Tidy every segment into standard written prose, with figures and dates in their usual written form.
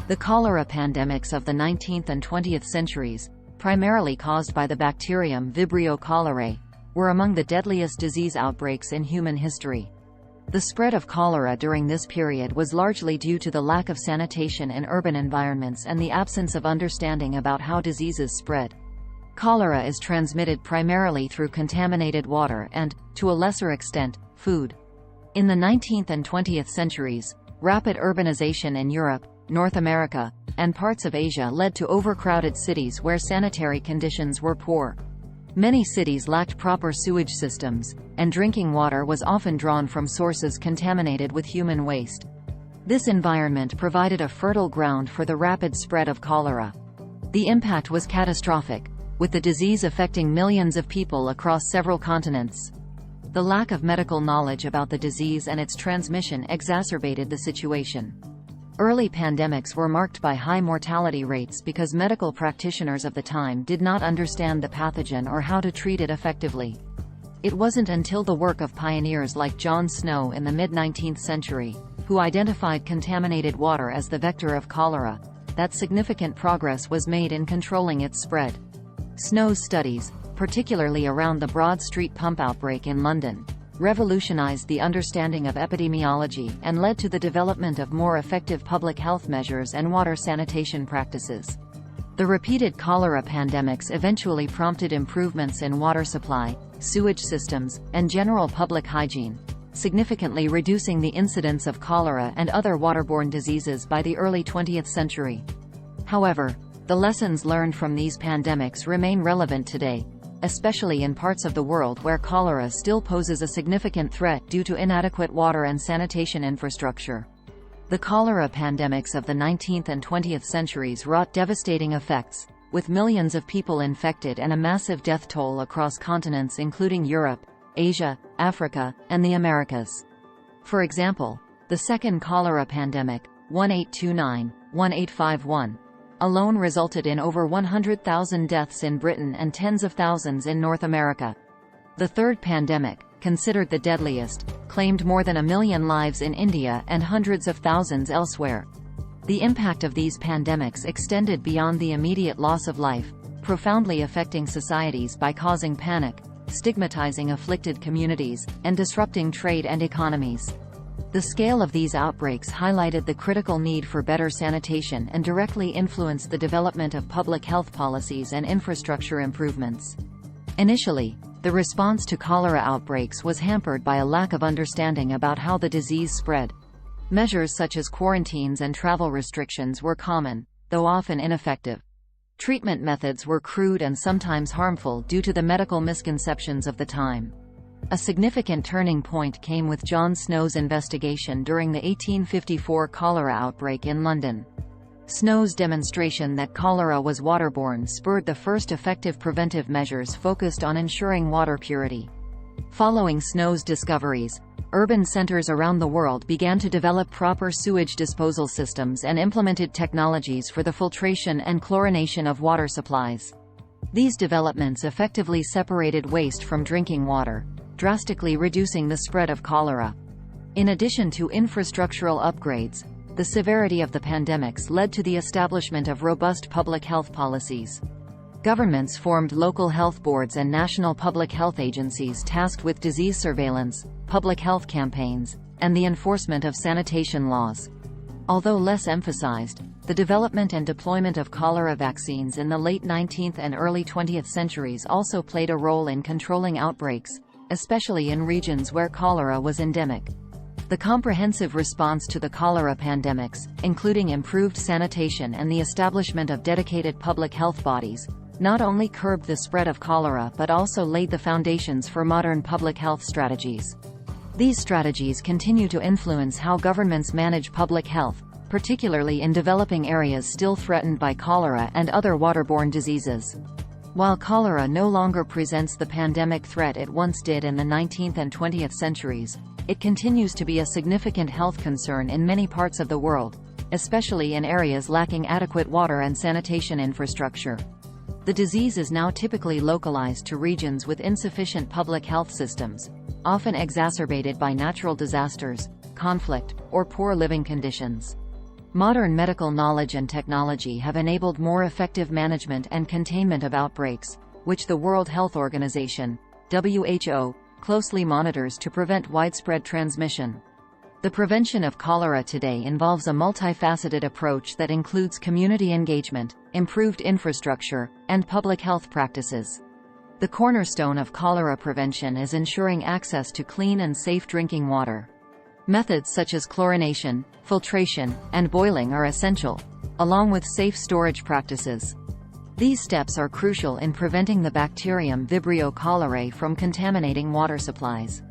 The cholera pandemics of the 19th and 20th centuries, primarily caused by the bacterium Vibrio cholerae, were among the deadliest disease outbreaks in human history. The spread of cholera during this period was largely due to the lack of sanitation in urban environments and the absence of understanding about how diseases spread. Cholera is transmitted primarily through contaminated water and, to a lesser extent, food. In the 19th and 20th centuries, rapid urbanization in Europe, North America, and parts of Asia led to overcrowded cities where sanitary conditions were poor. Many cities lacked proper sewage systems, and drinking water was often drawn from sources contaminated with human waste. This environment provided a fertile ground for the rapid spread of cholera. The impact was catastrophic, with the disease affecting millions of people across several continents. The lack of medical knowledge about the disease and its transmission exacerbated the situation. Early pandemics were marked by high mortality rates because medical practitioners of the time did not understand the pathogen or how to treat it effectively. It wasn't until the work of pioneers like John Snow in the mid-19th century, who identified contaminated water as the vector of cholera, that significant progress was made in controlling its spread. Snow's studies, particularly around the Broad Street pump outbreak in London, revolutionized the understanding of epidemiology and led to the development of more effective public health measures and water sanitation practices. The repeated cholera pandemics eventually prompted improvements in water supply, sewage systems, and general public hygiene, significantly reducing the incidence of cholera and other waterborne diseases by the early 20th century. However, the lessons learned from these pandemics remain relevant today, especially in parts of the world where cholera still poses a significant threat due to inadequate water and sanitation infrastructure. The cholera pandemics of the 19th and 20th centuries wrought devastating effects, with millions of people infected and a massive death toll across continents including Europe, Asia, Africa, and the Americas. For example, the second cholera pandemic, 1829-1851, alone resulted in over 100,000 deaths in Britain and tens of thousands in North America. The third pandemic, considered the deadliest, claimed more than 1 million lives in India and hundreds of thousands elsewhere. The impact of these pandemics extended beyond the immediate loss of life, profoundly affecting societies by causing panic, stigmatizing afflicted communities, and disrupting trade and economies. The scale of these outbreaks highlighted the critical need for better sanitation and directly influenced the development of public health policies and infrastructure improvements. Initially, the response to cholera outbreaks was hampered by a lack of understanding about how the disease spread. Measures such as quarantines and travel restrictions were common, though often ineffective. Treatment methods were crude and sometimes harmful due to the medical misconceptions of the time. A significant turning point came with John Snow's investigation during the 1854 cholera outbreak in London. Snow's demonstration that cholera was waterborne spurred the first effective preventive measures focused on ensuring water purity. Following Snow's discoveries, urban centers around the world began to develop proper sewage disposal systems and implemented technologies for the filtration and chlorination of water supplies. These developments effectively separated waste from drinking water, drastically reducing the spread of cholera. In addition to infrastructural upgrades, the severity of the pandemics led to the establishment of robust public health policies. Governments formed local health boards and national public health agencies tasked with disease surveillance, public health campaigns, and the enforcement of sanitation laws. Although less emphasized, the development and deployment of cholera vaccines in the late 19th and early 20th centuries also played a role in controlling outbreaks, especially in regions where cholera was endemic. The comprehensive response to the cholera pandemics, including improved sanitation and the establishment of dedicated public health bodies, not only curbed the spread of cholera but also laid the foundations for modern public health strategies. These strategies continue to influence how governments manage public health, particularly in developing areas still threatened by cholera and other waterborne diseases. While cholera no longer presents the pandemic threat it once did in the 19th and 20th centuries, it continues to be a significant health concern in many parts of the world, especially in areas lacking adequate water and sanitation infrastructure. The disease is now typically localized to regions with insufficient public health systems, often exacerbated by natural disasters, conflict, or poor living conditions. Modern medical knowledge and technology have enabled more effective management and containment of outbreaks, which the World Health Organization, WHO, closely monitors to prevent widespread transmission. The prevention of cholera today involves a multifaceted approach that includes community engagement, improved infrastructure, and public health practices. The cornerstone of cholera prevention is ensuring access to clean and safe drinking water. Methods such as chlorination, filtration, and boiling are essential, along with safe storage practices. These steps are crucial in preventing the bacterium Vibrio cholerae from contaminating water supplies.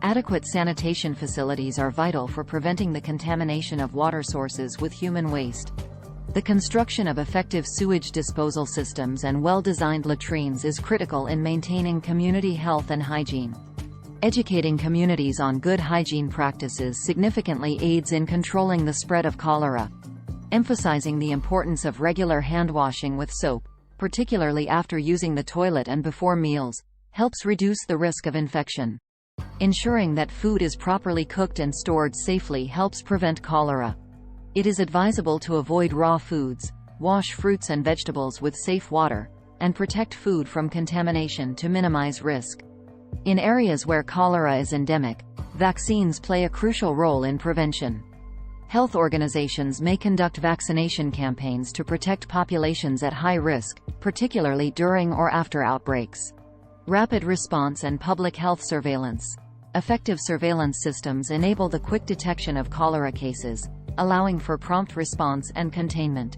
Adequate sanitation facilities are vital for preventing the contamination of water sources with human waste. The construction of effective sewage disposal systems and well-designed latrines is critical in maintaining community health and hygiene. Educating communities on good hygiene practices significantly aids in controlling the spread of cholera. Emphasizing the importance of regular hand washing with soap, particularly after using the toilet and before meals, helps reduce the risk of infection. Ensuring that food is properly cooked and stored safely helps prevent cholera. It is advisable to avoid raw foods, wash fruits and vegetables with safe water, and protect food from contamination to minimize risk. In areas where cholera is endemic, vaccines play a crucial role in prevention. Health organizations may conduct vaccination campaigns to protect populations at high risk, particularly during or after outbreaks. Rapid response and public health surveillance. Effective surveillance systems enable the quick detection of cholera cases, allowing for prompt response and containment.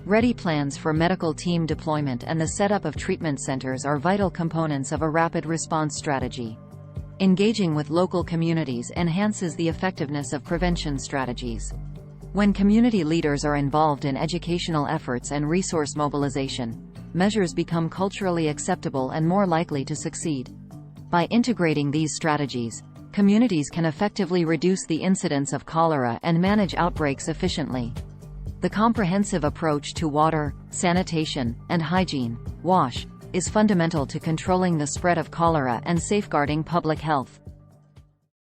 Ready plans for medical team deployment and the setup of treatment centers are vital components of a rapid response strategy. Engaging with local communities enhances the effectiveness of prevention strategies. When community leaders are involved in educational efforts and resource mobilization, measures become culturally acceptable and more likely to succeed. By integrating these strategies, communities can effectively reduce the incidence of cholera and manage outbreaks efficiently. The comprehensive approach to water, sanitation, and hygiene, WASH, is fundamental to controlling the spread of cholera and safeguarding public health.